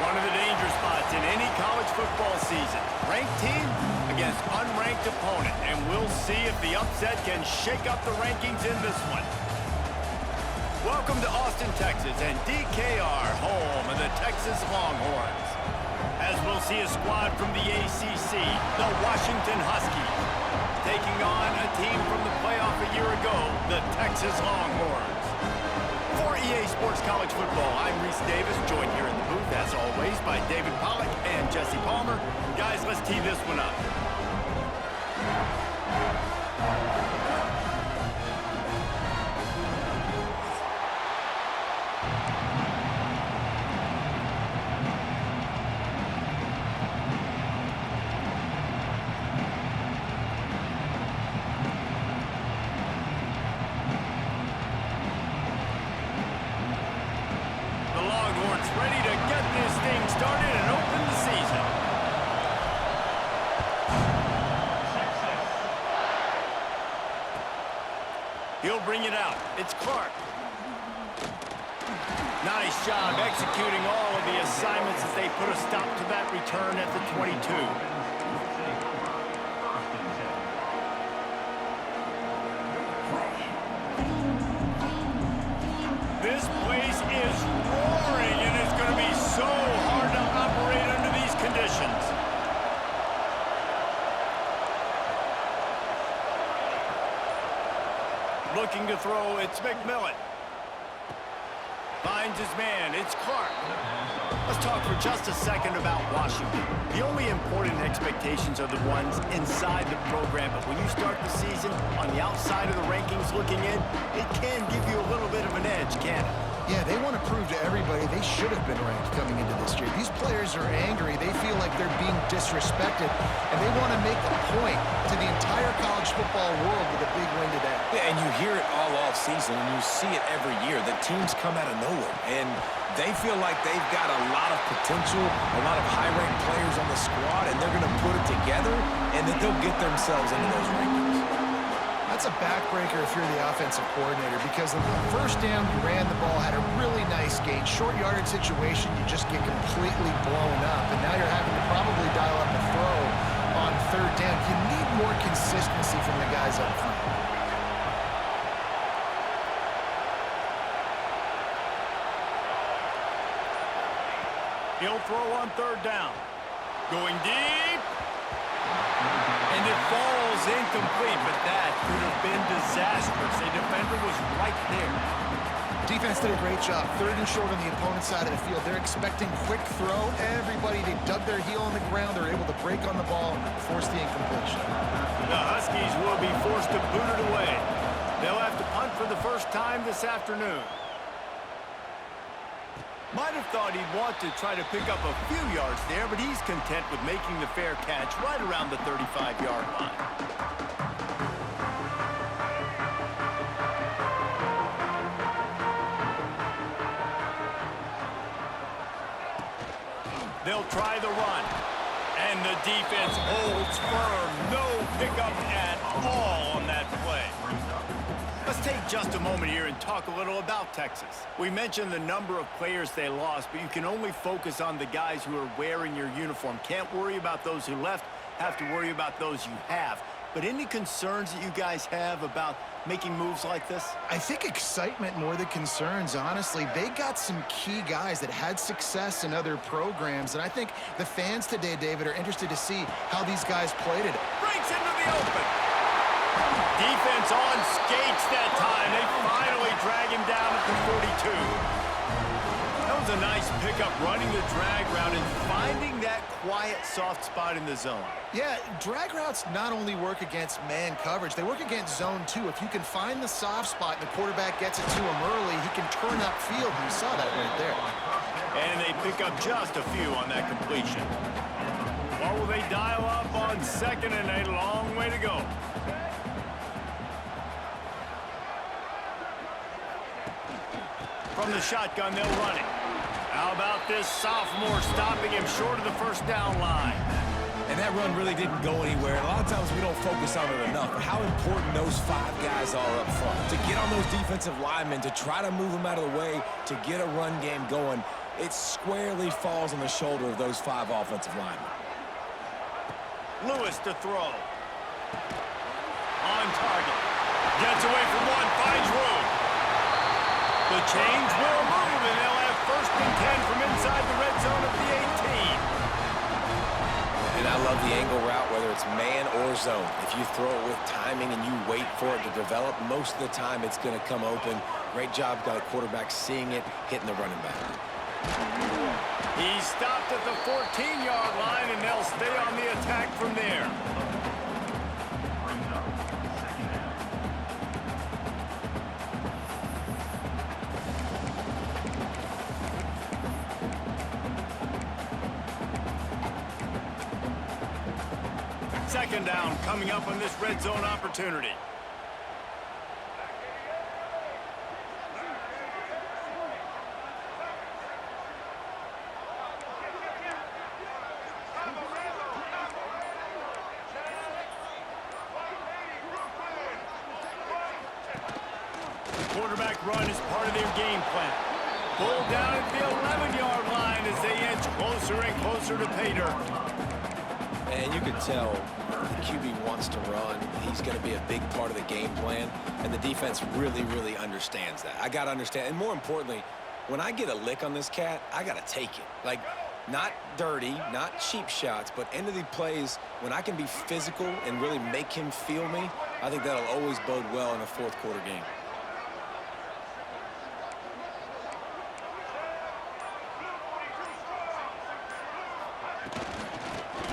One of the danger spots in any college football season. Ranked team against unranked opponent. And we'll see if the upset can shake up the rankings in this one. Welcome to Austin, Texas, and DKR, home of the Texas Longhorns. As we'll see a squad from the ACC, the Washington Huskies, taking on a team from the playoff a year ago, the Texas Longhorns. For EA Sports College Football, I'm Reese Davis, joined here in the booth, as always, by David Pollack and Jesse Palmer. Guys, let's tee this one up. Ready to get this thing started and open the season. He'll bring it out. It's Clark. Nice job executing all of the assignments as they put a stop to that return at the 22. This place is roaring, and it's going to be so hard to operate under these conditions. Looking to throw, it's McMillan. Finds his man, it's Clark. Let's talk for just a second about Washington. The only important expectations are the ones inside the program, but when you start the season on the outside of the rankings looking in, it can give you a little bit of an edge, can't it? Yeah, they want to prove to everybody they should have been ranked coming into this year. These players are angry. They feel like they're being disrespected, and they want to make a point to the entire college football world with a big win today. Yeah, and you hear it all off season, and you see it every year. The teams come out of nowhere, and they feel like they've got a lot of potential, a lot of high-ranked players on the squad, and they're going to put it together, and then they'll get themselves into those rankings. That's a backbreaker if you're the offensive coordinator, because the first down you ran the ball, had a really nice gain. Short yardage situation, you just get completely blown up, and now you're having to probably dial up a throw on third down. You need more consistency from the guys up front. He'll throw on third down. Going deep. And it falls incomplete, but that could have been disastrous. A defender was right there. Defense did a great job. Third and short on the opponent's side of the field. They're expecting quick throw. Everybody, they dug their heel on the ground. They're able to break on the ball and force the incompletion. The Huskies will be forced to boot it away. They'll have to punt for the first time this afternoon. Might have thought he'd want to try to pick up a few yards there, but he's content with making the fair catch right around the 35-yard line. They'll try the run. And the defense holds firm. No pickup at all on that play. Let's take just a moment here and talk a little about Texas. We mentioned the number of players they lost, but you can only focus on the guys who are wearing your uniform. Can't worry about those who left, have to worry about those you have. But any concerns that you guys have about making moves like this? I think excitement more than concerns, honestly. They got some key guys that had success in other programs, and I think the fans today, David, are interested to see how these guys played it. Breaks into the open. Defense on skates that time. They finally drag him down at the 42. That was a nice pickup, running the drag route and finding that quiet, soft spot in the zone. Yeah, drag routes not only work against man coverage, they work against zone too. If you can find the soft spot and the quarterback gets it to him early, he can turn upfield, and you saw that right there. And they pick up just a few on that completion. What will they dial up on second, and a long way to go? From the shotgun, they'll run it. How about this sophomore stopping him short of the first down line? And that run really didn't go anywhere. A lot of times we don't focus on it enough, but how important those 5 guys are up front. To get on those defensive linemen, to try to move them out of the way, to get a run game going, it squarely falls on the shoulder of those 5 offensive linemen. Lewis to throw. On target. Gets away from one, finds room. The chains will move, and they'll have 1st and 10 from inside the red zone of the 18. And I love the angle route, whether it's man or zone. If you throw it with timing and you wait for it to develop, most of the time it's going to come open. Great job by the quarterback seeing it, hitting the running back. He stopped at the 14-yard line, and they'll stay on the attack from there. Second down coming up on this red zone opportunity. The quarterback run is part of their game plan. Pulled down at the 11-yard line as they inch closer and closer to pay dirt. And you can tell the QB wants to run. He's going to be a big part of the game plan, and the defense really, really understands that. I got to understand, and more importantly, when I get a lick on this cat, I got to take it. Like, not dirty, not cheap shots, but end of the plays, when I can be physical and really make him feel me, I think that'll always bode well in a 4th quarter game.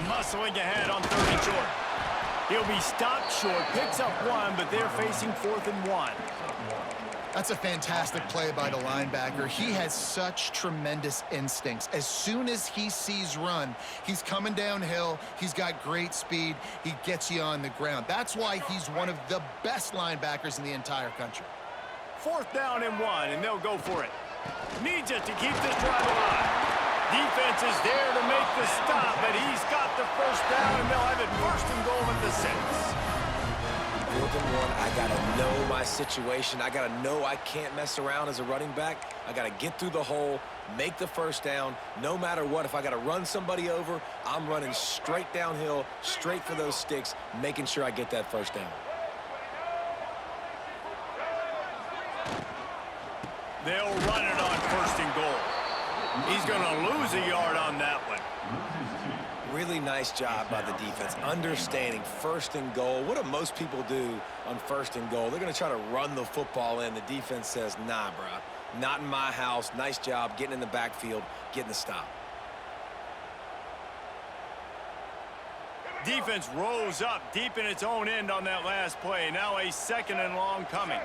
Muscling ahead on 3rd and short. He'll be stopped short, picks up 1, but they're facing 4th and 1. That's a fantastic play by the linebacker. He has such tremendous instincts. As soon as he sees run, he's coming downhill. He's got great speed. He gets you on the ground. That's why he's one of the best linebackers in the entire country. 4th down and 1, and they'll go for it. Needs it to keep this drive alive. Defense is there to make the stop, but he's got the 1st down, and they'll have it 1st and goal at the 6. 4th and 1, I got to know my situation. I got to know I can't mess around as a running back. I got to get through the hole, make the 1st down. No matter what, if I got to run somebody over, I'm running straight downhill, straight for those sticks, making sure I get that 1st down. They'll run it on 1st and goal. He's going to lose a yard on that one. Really nice job by the defense, understanding 1st and goal. What do most people do on 1st and goal? They're going to try to run the football in. The defense says, nah, bro, not in my house. Nice job getting in the backfield, getting the stop. Defense rose up deep in its own end on that last play. Now a 2nd and long coming.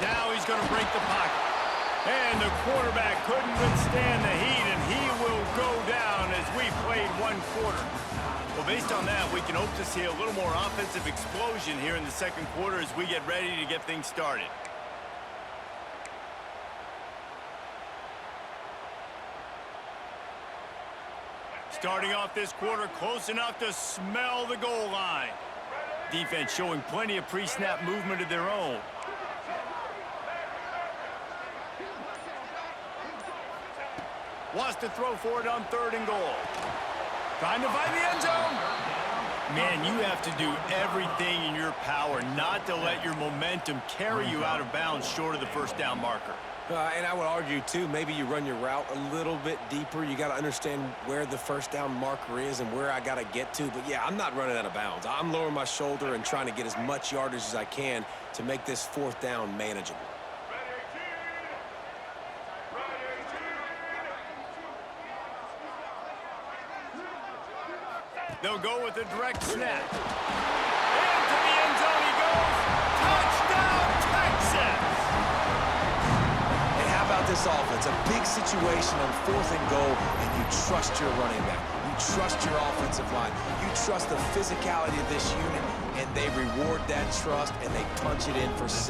Now he's going to break the pocket. And the quarterback couldn't withstand the heat, and he will go down as we played 1 quarter. Well, based on that, we can hope to see a little more offensive explosion here in the second quarter as we get ready to get things started. Starting off this quarter close enough to smell the goal line. Defense showing plenty of pre-snap movement of their own. Wants to throw for it on 3rd and goal. Trying to find the end zone. Man, you have to do everything in your power not to let your momentum carry you out of bounds short of the first down marker. And I would argue, too, maybe you run your route a little bit deeper. You got to understand where the first down marker is and where I got to get to. But, yeah, I'm not running out of bounds. I'm lowering my shoulder and trying to get as much yardage as I can to make this 4th down manageable. They'll go with a direct snap. Into the end zone he goes. Touchdown, Texas! And how about this offense? A big situation on 4th and goal, and you trust your running back. You trust your offensive line. You trust the physicality of this unit, and they reward that trust, and they punch it in for 6.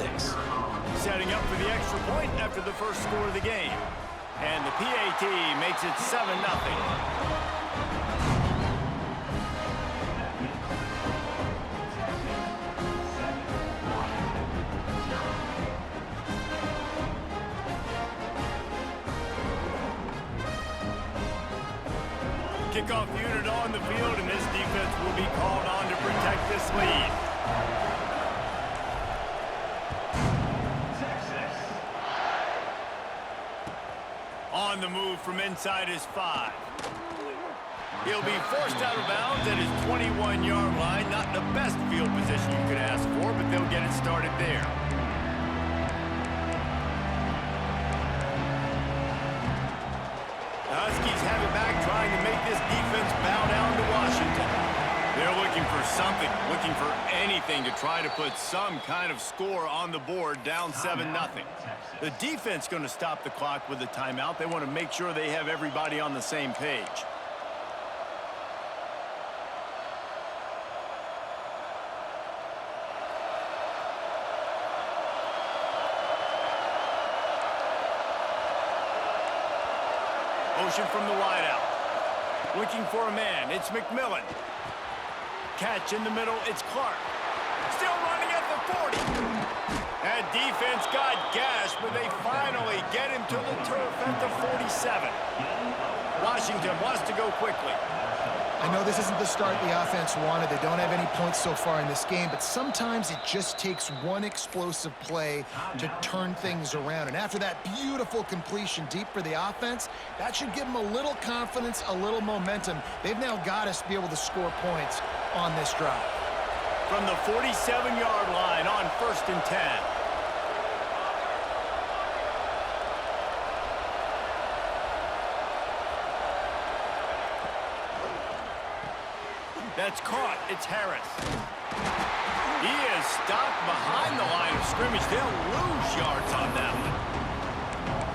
Setting up for the extra point after the first score of the game. And the PAT makes it 7-0. Kickoff unit on the field, and this defense will be called on to protect this lead. On the move from inside his 5. He'll be forced out of bounds at his 21-yard line. Not the best field position you could ask for, but they'll get it started there. The Huskies have it back, trying to make this defense bow down to Washington. They're looking for something, looking for anything to try to put some kind of score on the board, down 7-0. The defense going to stop the clock with a timeout. They want to make sure they have everybody on the same page. Motion from the wideout. Looking for a man. It's McMillan. Catch in the middle. It's Clark. Still running at the 40. That defense got gashed, but they finally get him to the turf at the 47. Washington wants to go quickly. I know this isn't the start the offense wanted. They don't have any points so far in this game, but sometimes it just takes one explosive play to turn things around. And after that beautiful completion deep for the offense, that should give them a little confidence, a little momentum. They've now got us to be able to score points on this drive. From the 47-yard line on 1st and 10. That's caught. It's Harris. He is stopped behind the line of scrimmage. They'll lose yards on that one.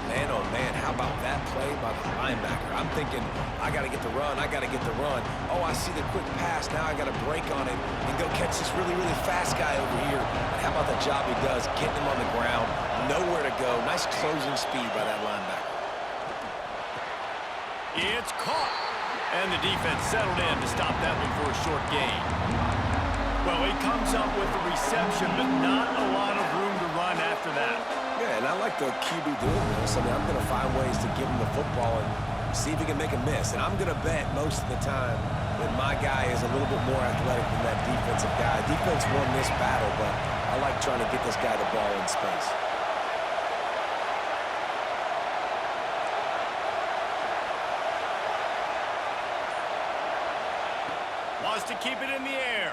Man, oh man, how about that play by the linebacker? I'm thinking, I got to get the run, I got to get the run. Oh, I see the quick pass, now I got to break on it and go catch this really, really fast guy over here. And how about the job he does, getting him on the ground, nowhere to go. Nice closing speed by that linebacker. It's caught. And the defense settled in to stop that one for a short gain. Well, he comes up with the reception, but not a lot of room to run after that. Yeah, and I like the QB doing this. I mean, I'm going to find ways to give him the football and see if he can make a miss. And I'm going to bet most of the time that my guy is a little bit more athletic than that defensive guy. Defense won this battle, but I like trying to get this guy the ball in space. Wants to keep it in the air.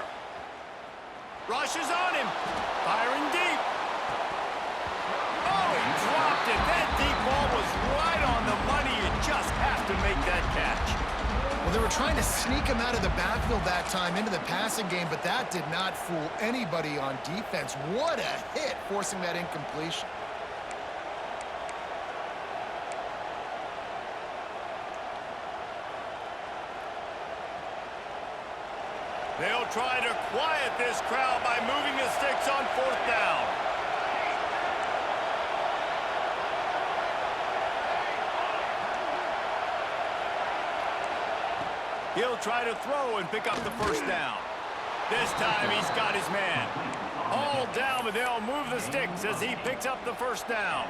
Rushes on him. Firing deep. Oh, he dropped it. That deep ball was right on the money. You just have to make that catch. Well, they were trying to sneak him out of the backfield that time into the passing game, but that did not fool anybody on defense. What a hit, forcing that incompletion. They'll try to quiet this crowd by moving the sticks on 4th down. He'll try to throw and pick up the 1st down. This time he's got his man. All down, but they'll move the sticks as he picks up the 1st down.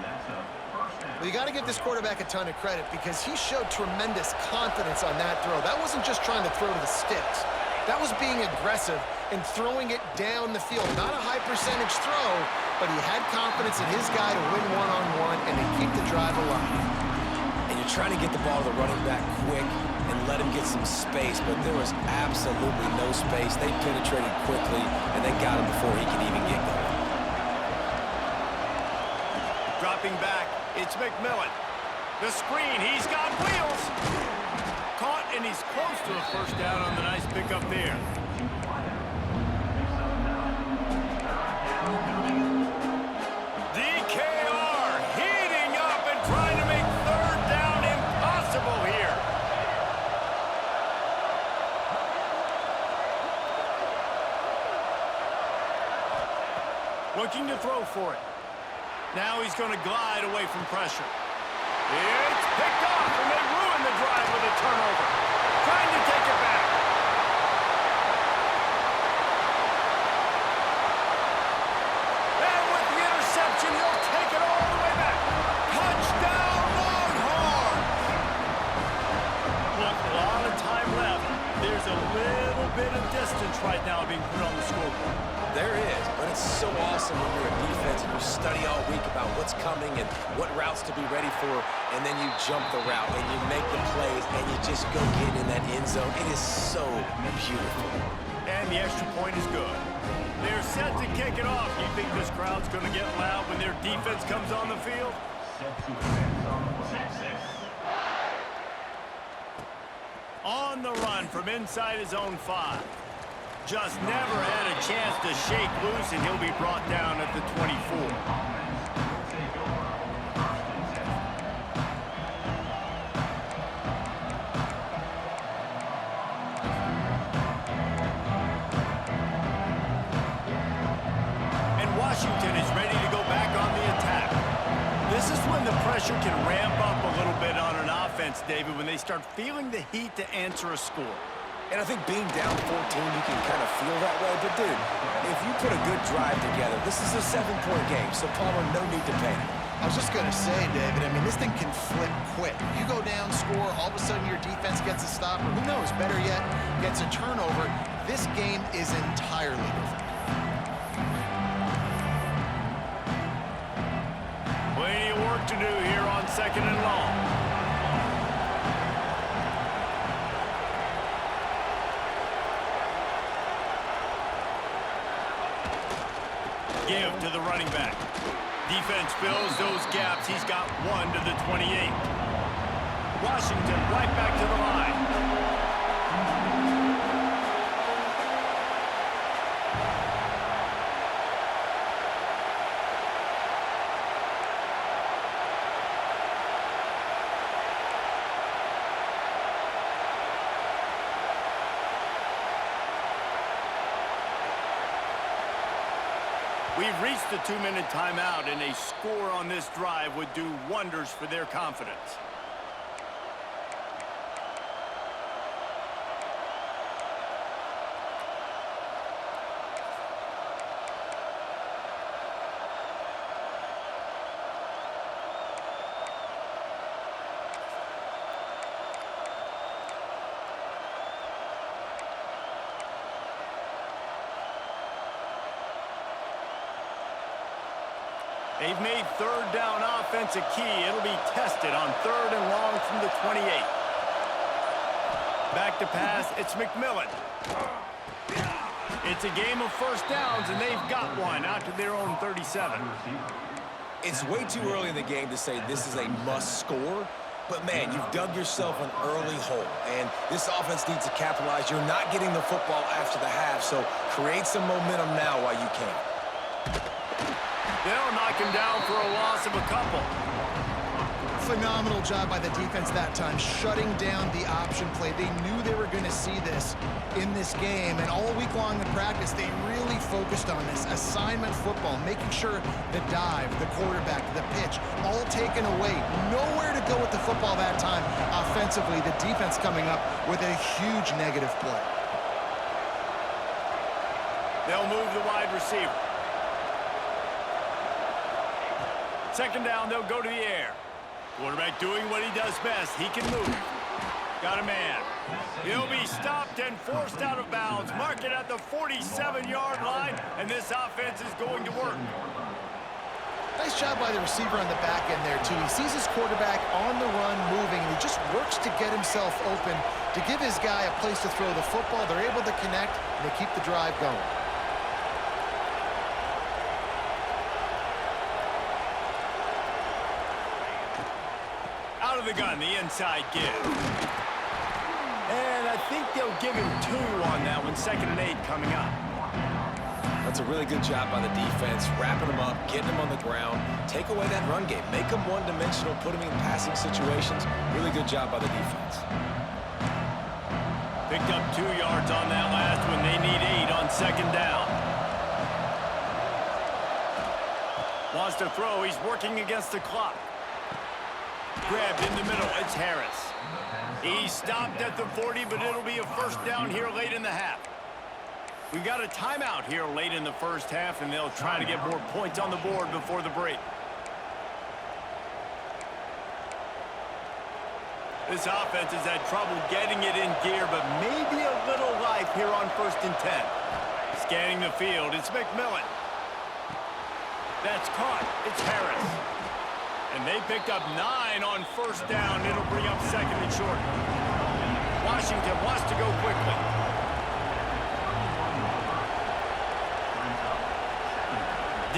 Well, you got to give this quarterback a ton of credit because he showed tremendous confidence on that throw. That wasn't just trying to throw to the sticks. That was being aggressive and throwing it down the field. Not a high percentage throw, but he had confidence in his guy to win one-on-one and to keep the drive alive. And you're trying to get the ball to the running back quick and let him get some space, but there was absolutely no space. They penetrated quickly, and they got him before he could even get going. Dropping back, it's McMillan. The screen, he's got wheels. Caught, and he's close to a 1st down on the nice pickup there. DKR heating up and trying to make 3rd down impossible here. Looking to throw for it. Now he's going to glide away from pressure. It's picked off, and they ruin the drive with a turnover. Trying to take it back. And with the interception, he'll take it all the way back. Touchdown, Longhorns! Look, a lot of time left. There's a little bit of distance right now being put on the scoreboard. There is, but it's so awesome when you're a defense and you study all week about what's coming and what routes to be ready for, and then you jump the route and you make the plays and you just go get in that end zone. It is so beautiful. And the extra point is good. They're set to kick it off. You think this crowd's going to get loud when their defense comes on the field? On the run from inside his own 5. Just never had a chance to shake loose, and he'll be brought down at the 24. And Washington is ready to go back on the attack. This is when the pressure can ramp up a little bit on an offense, David, when they start feeling the heat to answer a score. And I think being down 14, you can kind of feel that way. But, dude, if you put a good drive together, this is a 7-point game, so Palmer, no need to panic. I was just going to say, David, I mean, this thing can flip quick. You go down, score, all of a sudden your defense gets a stop, or who knows, better yet, gets a turnover. This game is entirely different. Plenty of work to do here on 2nd and long. Give to the running back. Defense fills those gaps. He's got 1 to the 28. Washington right back to the line. We've reached the 2-minute timeout, and a score on this drive would do wonders for their confidence. They've made 3rd down offense a key. It'll be tested on 3rd and long from the 28. Back to pass, it's McMillan. It's a game of 1st downs, and they've got one out to their own 37. It's way too early in the game to say this is a must score, but man, you've dug yourself an early hole, and this offense needs to capitalize. You're not getting the football after the half, so create some momentum now while you can. They'll knock him down for a loss of a couple. Phenomenal job by the defense that time, shutting down the option play. They knew they were going to see this in this game, and all week long in practice, they really focused on this assignment football, making sure the dive, the quarterback, the pitch, all taken away. Nowhere to go with the football that time offensively. The defense coming up with a huge negative play. They'll move the wide receiver. Second down, they'll go to the air. Quarterback doing what he does best. He can move. Got a man. He'll be stopped and forced out of bounds. Mark it at the 47-yard line, and this offense is going to work. Nice job by the receiver on the back end there, too. He sees his quarterback on the run moving, and he just works to get himself open to give his guy a place to throw the football. They're able to connect, and they keep the drive going. Out of the gun, the inside give. And I think they'll give him 2 on that one. 2nd and 8 coming up. That's a really good job by the defense, wrapping them up, getting them on the ground, take away that run game, make them one-dimensional, put them in passing situations. Really good job by the defense. Picked up 2 yards on that last one. They need 8 on 2nd down. Wants to throw. He's working against the clock. Grabbed in the middle. It's Harris. He stopped at the 40, but it'll be a 1st down here late in the half. We've got a timeout here late in the 1st half, and they'll try to get more points on the board before the break. This offense has had trouble getting it in gear, but maybe a little life here on 1st and 10. Scanning the field, it's McMillan. That's caught. It's Harris. And they picked up 9 on 1st down. It'll bring up 2nd and short. Washington wants to go quickly.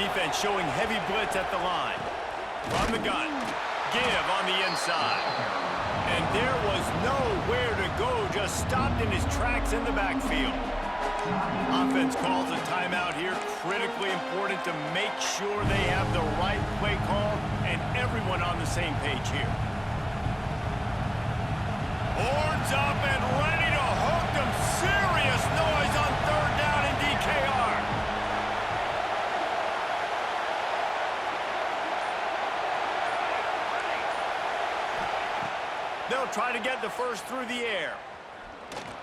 Defense showing heavy blitz at the line. From the gun. Give on the inside. And there was nowhere to go. Just stopped in his tracks in the backfield. Offense calls a timeout here. Critically important to make sure they have the right play call and everyone on the same page here. Horns up and ready to hook them. Serious noise on 3rd down in DKR. They'll try to get the 1st through the air.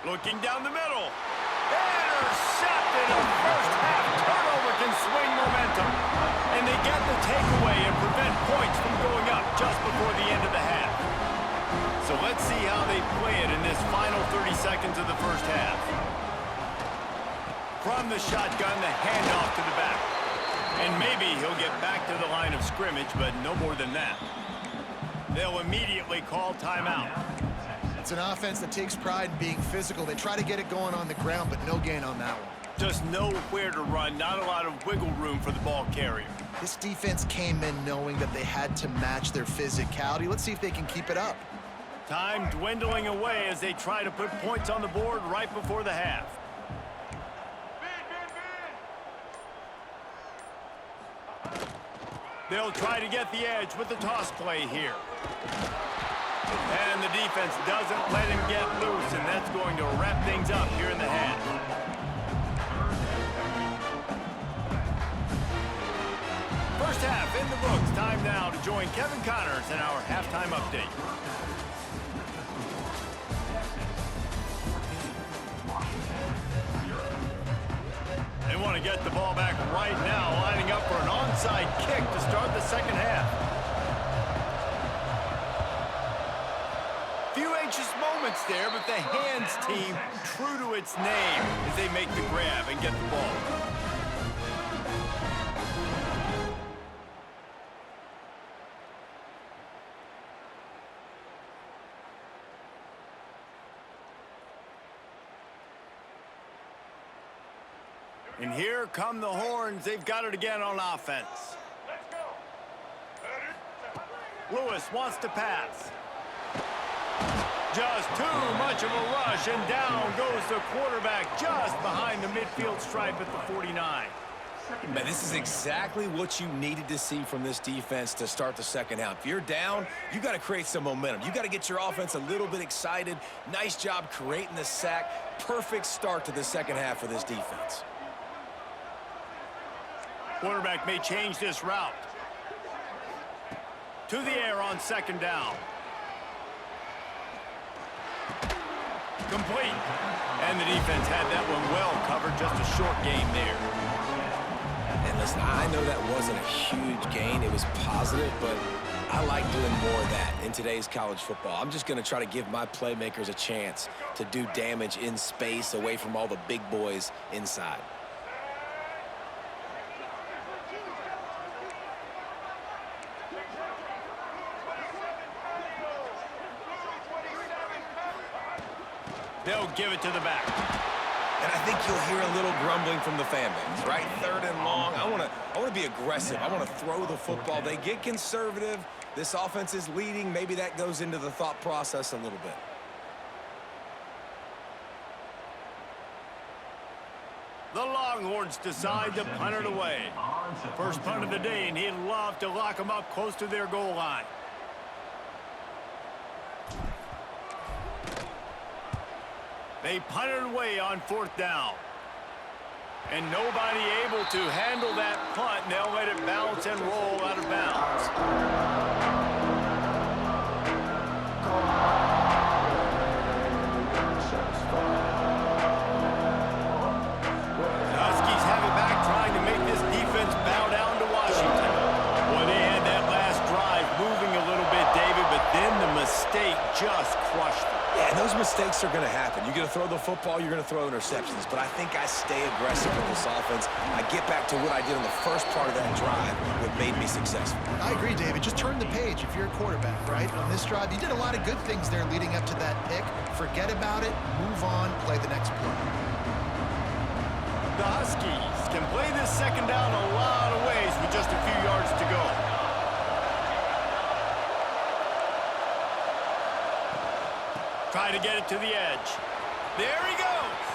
Looking down the middle. Intercepted. A 1st half turnover can swing momentum. And they get the takeaway and prevent points from going up just before the end of the half. So let's see how they play it in this final 30 seconds of the 1st half. From the shotgun, the handoff to the back. And maybe he'll get back to the line of scrimmage, but no more than that. They'll immediately call timeout. It's an offense that takes pride in being physical. They try to get it going on the ground, but no gain on that one. Just nowhere to run, not a lot of wiggle room for the ball carrier. This defense came in knowing that they had to match their physicality. Let's see if they can keep it up. Time dwindling away as they try to put points on the board right before the half. They'll try to get the edge with the toss play here. And the defense doesn't let him get loose, and that's going to wrap things up here in the half. First half in the books. Time now to join Kevin Connors in our halftime update. They want to get the ball back right now, lining up for an onside kick to start the 2nd half. Few anxious moments there, but the hands team true to its name as they make the grab and get the ball. And here come the Horns. They've got it again on offense. Lewis wants to pass. Just too much of a rush, and down goes the quarterback just behind the midfield stripe at the 49. Man, this is exactly what you needed to see from this defense to start the second half. If you're down, you got to create some momentum. You got to get your offense a little bit excited. Nice job creating the sack. Perfect start to the second half for this defense. Quarterback may change this route. To the air on second down. Complete. And the defense had that one well covered. Just a short gain there. And listen, I know that wasn't a huge gain. It was positive, but I like doing more of that in today's college football. I'm just going to try to give my playmakers a chance to do damage in space away from all the big boys inside. They'll give it to the back. And I think you'll hear a little grumbling from the fan base, right? Third and long. I want to be aggressive. I want to throw the football. They get conservative. This offense is leading. Maybe that goes into the thought process a little bit. The Longhorns decide to punt it away. First punt of the day, and he'd love to lock them up close to their goal line. They punt it away on fourth down. And nobody able to handle that punt. They'll let it bounce and roll out of bounds. The Huskies have it back, trying to make this defense bow down to Washington. Well, they had that last drive moving a little bit, David, but then the mistake just crushed them. Yeah, and those mistakes are going to happen. You're going to throw the football, you're going to throw interceptions. But I think I stay aggressive with this offense. I get back to what I did in the first part of that drive, what made me successful. I agree, David. Just turn the page if you're a quarterback, right? On this drive, you did a lot of good things there leading up to that pick. Forget about it, move on, play the next play. The Huskies can play this second down a lot of ways with just a few yards to go. Try to get it to the edge. There he goes.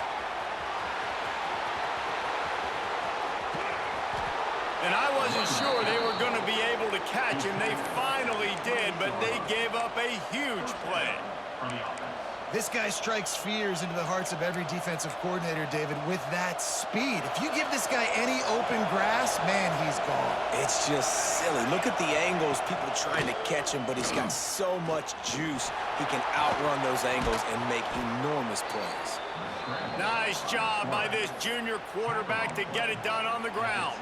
And I wasn't sure they were going to be able to catch him. They finally did, but they gave up a huge play. This guy strikes fears into the hearts of every defensive coordinator, David, with that speed. If you give this guy any open grass, man, he's gone. It's just silly. Look at the angles, people trying to catch him, but he's got so much juice. He can outrun those angles and make enormous plays. Nice job by this junior quarterback to get it done on the ground.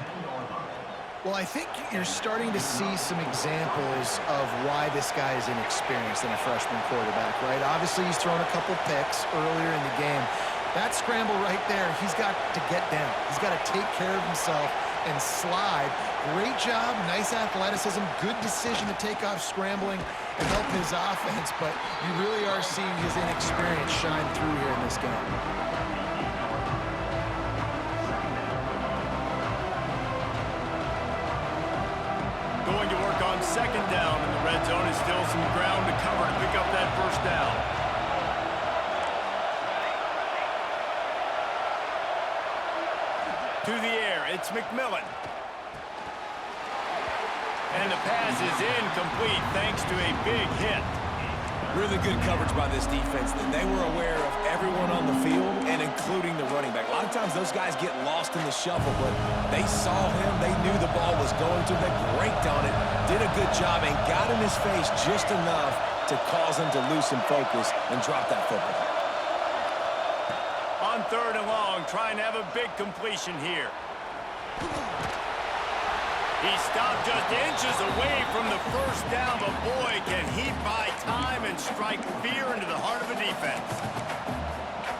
Well, I think you're starting to see some examples of why this guy is inexperienced in a freshman quarterback, right? Obviously, he's thrown a couple picks earlier in the game. That scramble right there, he's got to get down. He's got to take care of himself and slide. Great job, nice athleticism, good decision to take off scrambling and help his offense, but you really are seeing his inexperience shine through here in this game. Going to work on second down in the red zone. Is still some ground to cover to pick up that first down. To the air, it's McMillan. And the pass is incomplete thanks to a big hit. Really good coverage by this defense. They were aware of everyone on the field and including the running back. A lot of times those guys get lost in the shuffle, but they saw him. They knew the ball was going to. They braked on it, did a good job, and got in his face just enough to cause him to lose some focus and drop that football. On third and long, trying to have a big completion here. He stopped just inches away from the first down, but boy, can he buy time and strike fear into the heart of a defense.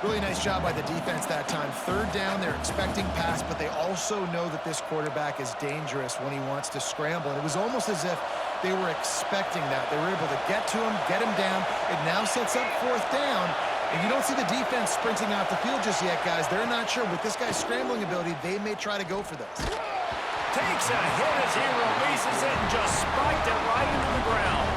Really nice job by the defense that time. Third down, they're expecting pass, but they also know that this quarterback is dangerous when he wants to scramble. And it was almost as if they were expecting that. They were able to get to him, get him down. It now sets up fourth down. And you don't see the defense sprinting off the field just yet, guys. They're not sure. With this guy's scrambling ability, they may try to go for this. Takes a hit as he releases it and just spiked it right into the ground.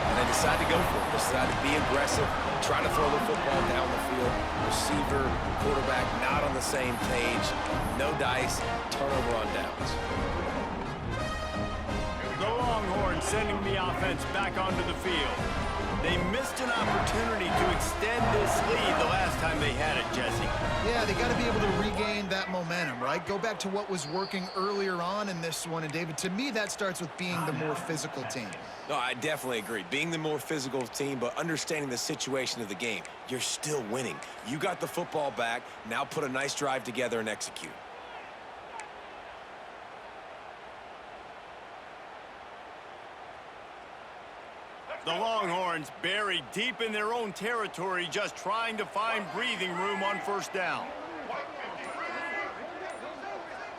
And they decide to go for it. They decide to be aggressive, try to throw the football down the field. Receiver, quarterback not on the same page. No dice, turnover on downs. The Longhorns sending the offense back onto the field. They missed an opportunity to extend this lead the last time they had it, Jesse. Yeah, they got to be able to regain that momentum, right? Go back to what was working earlier on in this one. And, David, to me, that starts with being the more physical team. No, I definitely agree. Being the more physical team, but understanding the situation of the game. You're still winning. You got the football back. Now put a nice drive together and execute. The Longhorns buried deep in their own territory, just trying to find breathing room on first down.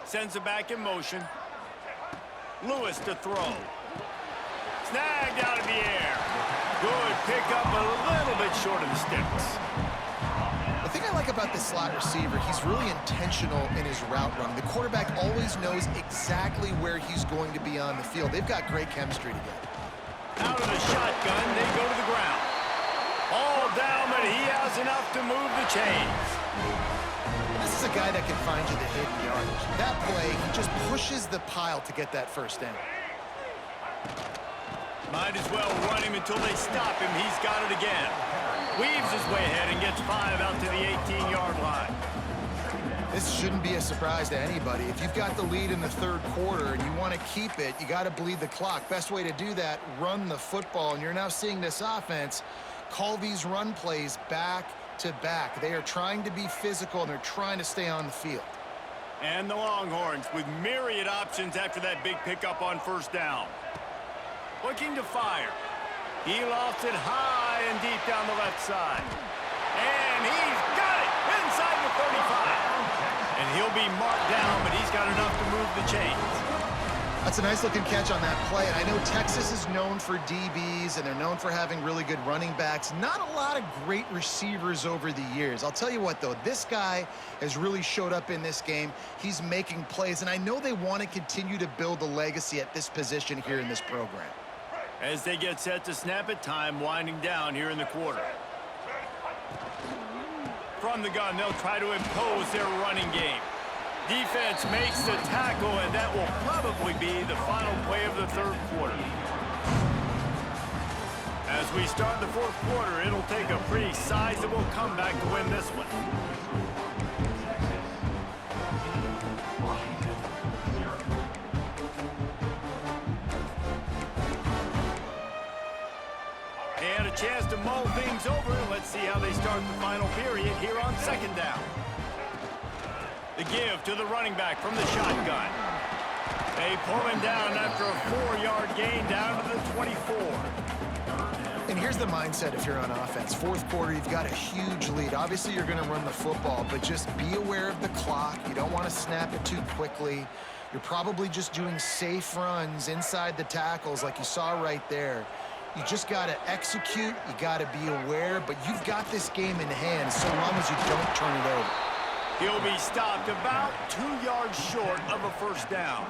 Sends it back in motion. Lewis to throw. Snagged out of the air. Good pickup, a little bit short of the sticks. The thing I like about this slot receiver, he's really intentional in his route running. The quarterback always knows exactly where he's going to be on the field. They've got great chemistry together. Out of the shotgun, they go to the ground. All down, but he has enough to move the chains. This is a guy that can find you the hidden yardage. That play, he just pushes the pile to get that first down. Might as well run him until they stop him. He's got it again. Weaves his way ahead and gets 5 out to the 18-yard line. This shouldn't be a surprise to anybody. If you've got the lead in the third quarter and you want to keep it, you got to bleed the clock. Best way to do that, run the football. And you're now seeing this offense call these run plays back to back. They are trying to be physical, and they're trying to stay on the field. And the Longhorns with myriad options after that big pickup on first down. Looking to fire. He lofts it high and deep down the left side. And he's got it inside the 35. And he'll be marked down, but he's got enough to move the chains. That's a nice-looking catch on that play. And I know Texas is known for DBs, and they're known for having really good running backs. Not a lot of great receivers over the years. I'll tell you what, though, this guy has really showed up in this game. He's making plays, and I know they want to continue to build a legacy at this position here in this program. As they get set to snap it, time winding down here in the quarter. From the gun, they'll try to impose their running game. Defense makes the tackle, and that will probably be the final play of the third quarter. As we start the fourth quarter, it'll take a pretty sizable comeback to win this one. And a chance to mull things over. Let's see how they start the final period here on second down. The give to the running back from the shotgun. They pull him down after a 4-yard gain down to the 24. And here's the mindset if you're on offense. Fourth quarter, you've got a huge lead. Obviously, you're going to run the football, but just be aware of the clock. You don't want to snap it too quickly. You're probably just doing safe runs inside the tackles like you saw right there. You just got to execute. You got to be aware, but you've got this game in hand so long as you don't turn it over. He'll be stopped about 2 yards short of a first down.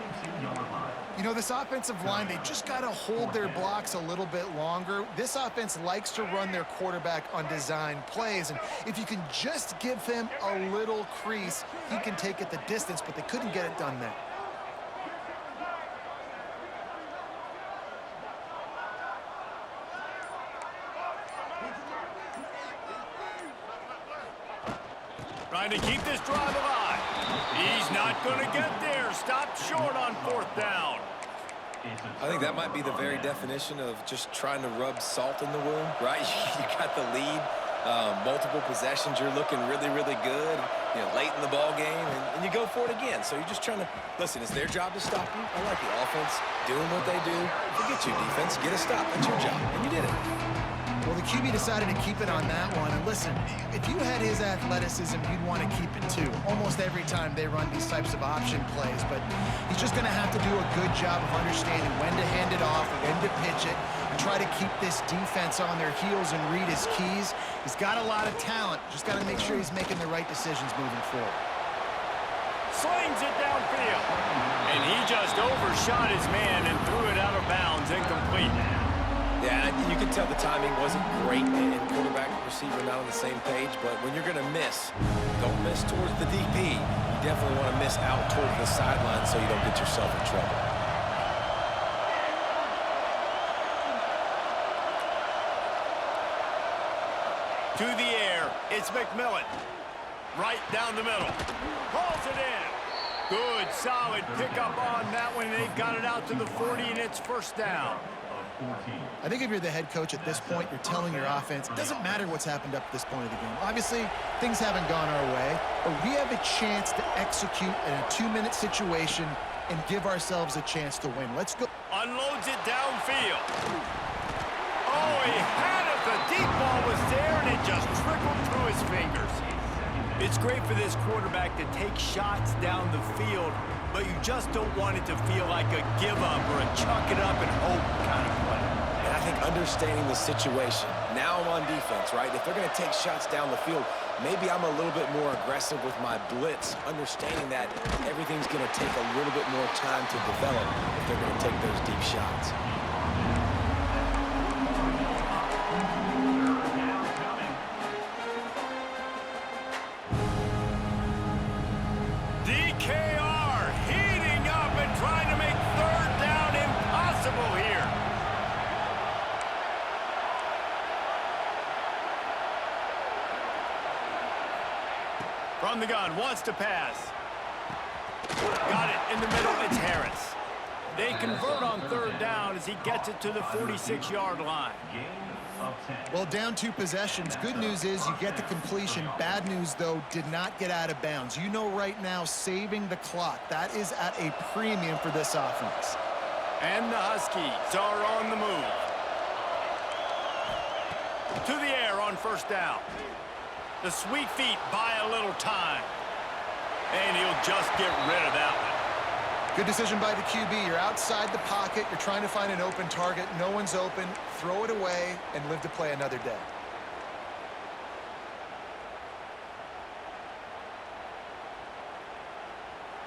You know, this offensive line, they just got to hold their blocks a little bit longer. This offense likes to run their quarterback on design plays, and if you can just give him a little crease, he can take it the distance, but they couldn't get it done there. Trying to keep this drive alive. He's not going to get there. Stopped short on fourth down. I think that might be the very definition of just trying to rub salt in the wound, right? You got the lead, multiple possessions. You're looking really, really good, you know, late in the ball game, and you go for it again. So you're just trying to, listen, it's their job to stop you. I like the offense doing what they do. Forget your defense. Get a stop. That's your job, and you did it. Well, the QB decided to keep it on that one. And listen, if you had his athleticism, you'd want to keep it too. Almost every time they run these types of option plays. But he's just going to have to do a good job of understanding when to hand it off, when to pitch it, and try to keep this defense on their heels and read his keys. He's got a lot of talent. Just got to make sure he's making the right decisions moving forward. Slings it downfield. And he just overshot his man and threw it out of bounds, incomplete. Yeah, you can tell the timing wasn't great and quarterback and receiver not on the same page, but when you're going to miss, don't miss towards the DB. You definitely want to miss out towards the sideline so you don't get yourself in trouble. To the air, it's McMillan. Right down the middle. Hauls it in. Good, solid pickup on that one. They've got it out to the 40, and it's first down. I think if you're the head coach at this point, you're telling your offense, it doesn't matter what's happened up to this point of the game. Obviously, things haven't gone our way, but we have a chance to execute in a 2-minute situation and give ourselves a chance to win. Let's go. Unloads it downfield. Oh, he had it. The deep ball was there, and it just trickled through his fingers. It's great for this quarterback to take shots down the field, but you just don't want it to feel like a give-up or a chuck it up and hope kind of play. And I think understanding the situation, now I'm on defense, right? If they're going to take shots down the field, maybe I'm a little bit more aggressive with my blitz, understanding that everything's going to take a little bit more time to develop if they're going to take those deep shots. DKR heating up and trying to make third down impossible here. From the gun, wants to pass. Got it in the middle, it's Harris. They convert on third down as he gets it to the 46-yard line. Well, down 2 possessions. Good news is you get the completion. Bad news, though, did not get out of bounds. You know right now, saving the clock, that is at a premium for this offense. And the Huskies are on the move. To the air on first down. The sweet feet buy a little time. And he'll just get rid of that one. Good decision by the QB. You're outside the pocket. You're trying to find an open target. No one's open. Throw it away and live to play another day.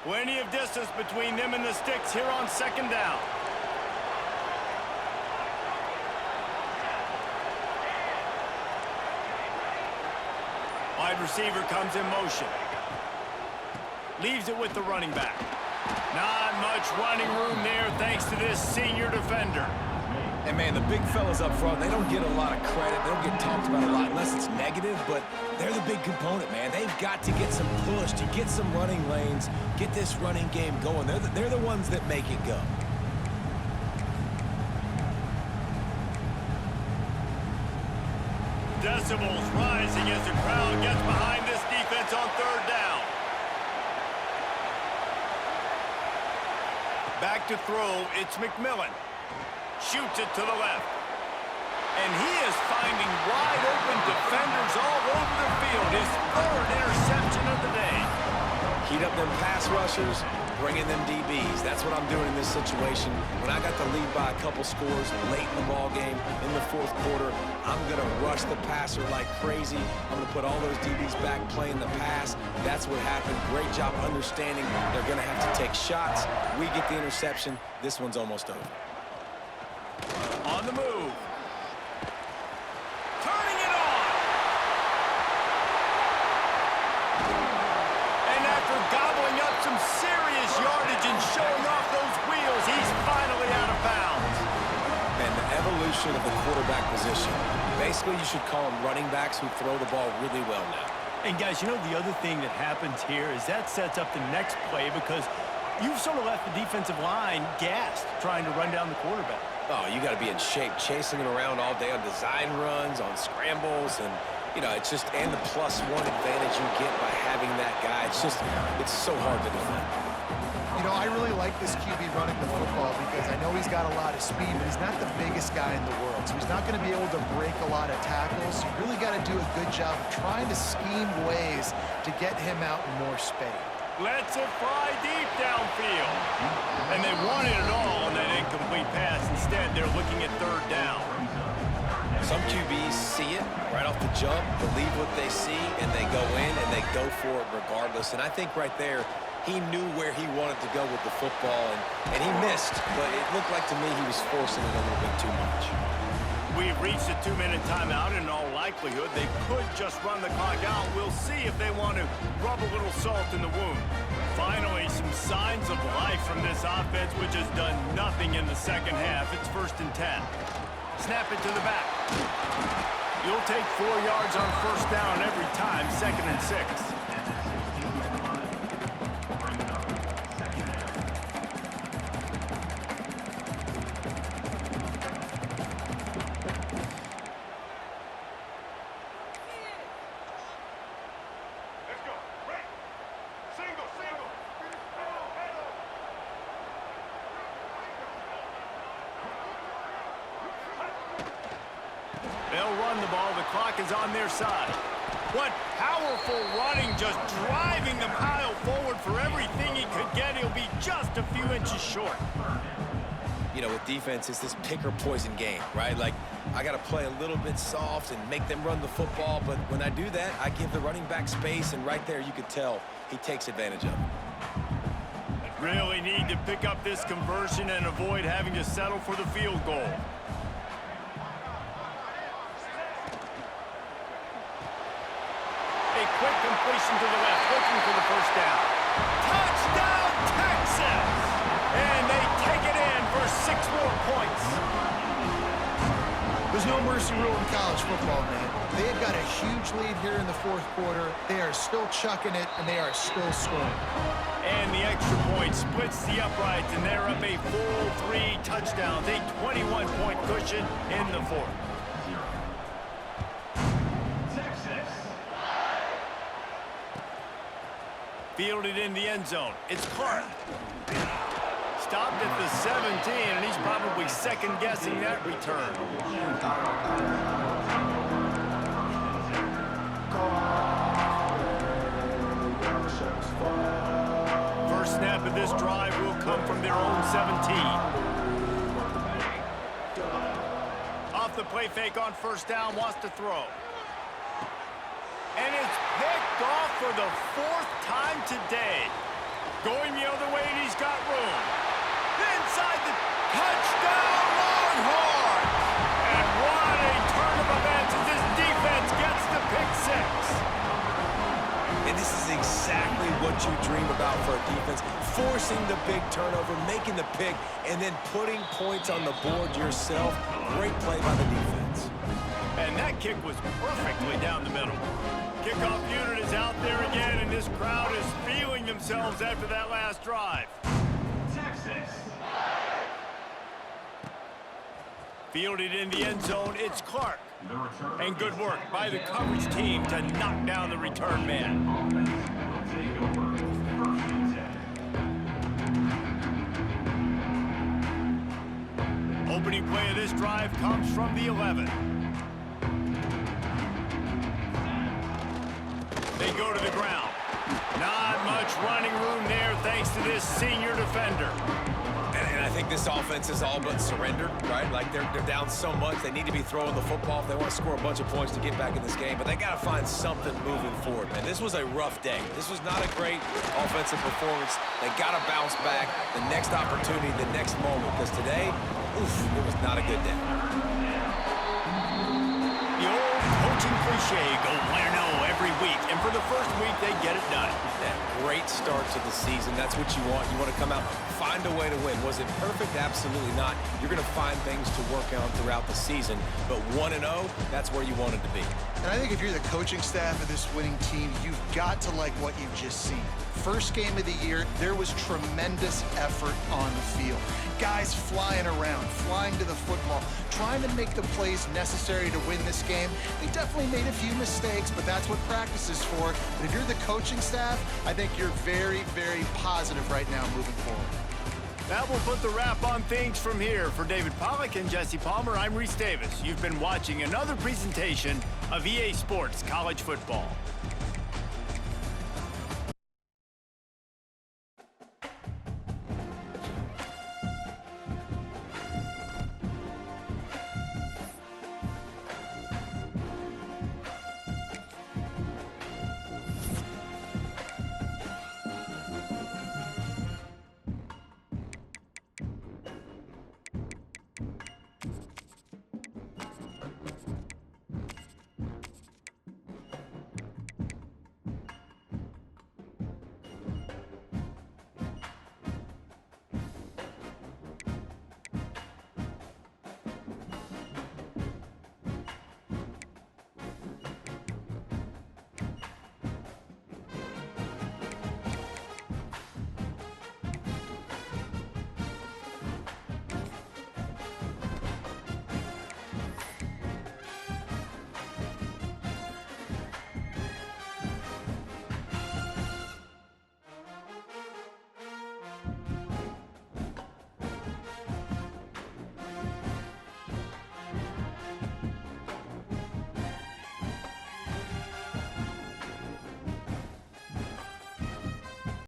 Plenty of distance between them and the sticks here on second down. Wide receiver comes in motion. Leaves it with the running back. Not much running room there thanks to this senior defender. And, man, the big fellas up front, they don't get a lot of credit. They don't get talked about a lot unless it's negative, but they're the big component, man. They've got to get some push, to get some running lanes, get this running game going. They're the ones that make it go. Decibels rising as the crowd gets behind this defense on third down. Back to throw, it's McMillan. Shoots it to the left. And he is finding wide open defenders all over the field. His third interception of the day. Heat up them pass rushers, bring in them DBs. That's what I'm doing in this situation. When I got the lead by a couple scores late in the ball game, in the fourth quarter, I'm going to rush the passer like crazy. I'm going to put all those DBs back playing the pass. That's what happened. Great job understanding they're going to have to take shots. We get the interception. This one's almost over. On the move. Turning it on. And after gobbling up some serious yardage and showing off those wheels, he's finally out of bounds. And the evolution of the quarterback position. Basically, you should call them running backs who throw the ball really well now. And guys, you know the other thing that happens here is that sets up the next play because you've sort of left the defensive line gassed trying to run down the quarterback. Oh, you got to be in shape, chasing him around all day on design runs, on scrambles, and, you know, it's just, and the +1 advantage you get by having that guy. It's just, it's so hard to defend. You know, I really like this QB running the football because I know he's got a lot of speed, but he's not the biggest guy in the world. So he's not going to be able to break a lot of tackles. You really got to do a good job of trying to scheme ways to get him out in more space. Lets it fly deep downfield. And they wanted it all on that incomplete pass. Instead, they're looking at third down. Some QBs see it right off the jump, believe what they see, and they go in and they go for it regardless. And I think right there, he knew where he wanted to go with the football, and he missed, but it looked like to me he was forcing it a little bit too much. We've reached a 2-minute timeout. In all likelihood, they could just run the clock out. We'll see if they want to rub a little salt in the wound. Finally, some signs of life from this offense, which has done nothing in the second half. It's 1st and 10. Snap it to the back. You'll take 4 yards on 1st down every time, 2nd and 6. They'll run the ball. The clock is on their side. What powerful running, just driving the pile forward for everything he could get. He'll be just a few inches short. You know, with defense, it's this pick or poison game, right? Like, I got to play a little bit soft and make them run the football, but when I do that, I give the running back space, and right there you could tell he takes advantage of it. Really need to pick up this conversion and avoid having to settle for the field goal. A quick completion to the left, looking for the 1st down. Touchdown, Texas! And they take it in for 6 more points. There's no mercy rule in college football, man. They've got a huge lead here in the 4th quarter. They are still chucking it, and they are still scoring. And the extra point splits the uprights, and they're up a full 3 touchdowns, a 21-point cushion in the 4th. Fielded in the end zone. It's Clark. Stopped at the 17, and he's probably second-guessing that return. First snap of this drive will come from their own 17. Off the play fake on 1st down, wants to throw. And it's picked off for the 4th time today. Going the other way, and he's got room. Inside the touchdown, Longhorns! And what a turn of events as this defense gets the pick 6. And this is exactly what you dream about for a defense. Forcing the big turnover, making the pick, and then putting points on the board yourself. Great play by the defense. And that kick was perfectly down the middle. Kickoff unit is out there again, and this crowd is feeling themselves after that last drive. Texas. Fielded in the end zone, it's Clark. And good work by the coverage team to knock down the return man. Opening play of this drive comes from the 11. They go to the ground. Not much running room there thanks to this senior defender. And I think this offense is all but surrendered, right? Like they're down so much, they need to be throwing the football if they want to score a bunch of points to get back in this game. But they got to find something moving forward, man. This was a rough day. This was not a great offensive performance. They got to bounce back the next opportunity, the next moment. Because today, it was not a good day. The old coaching cliche, go win or no every week. And for the first week, they get it done. That great start to the season. That's what you want. You want to come out, find a way to win. Was it perfect? Absolutely not. You're going to find things to work on throughout the season. But 1-0, that's where you wanted to be. And I think if you're the coaching staff of this winning team, you've got to like what you've just seen. First game of the year, there was tremendous effort on the field. Guys flying around, flying to the football, trying to make the plays necessary to win this game. They definitely made a few mistakes, but that's what practice is for. But if you're the coaching staff, I think you're very, very positive right now moving forward. That will put the wrap on things from here. For David Pollack and Jesse Palmer, I'm Reese Davis. You've been watching another presentation of EA Sports College Football.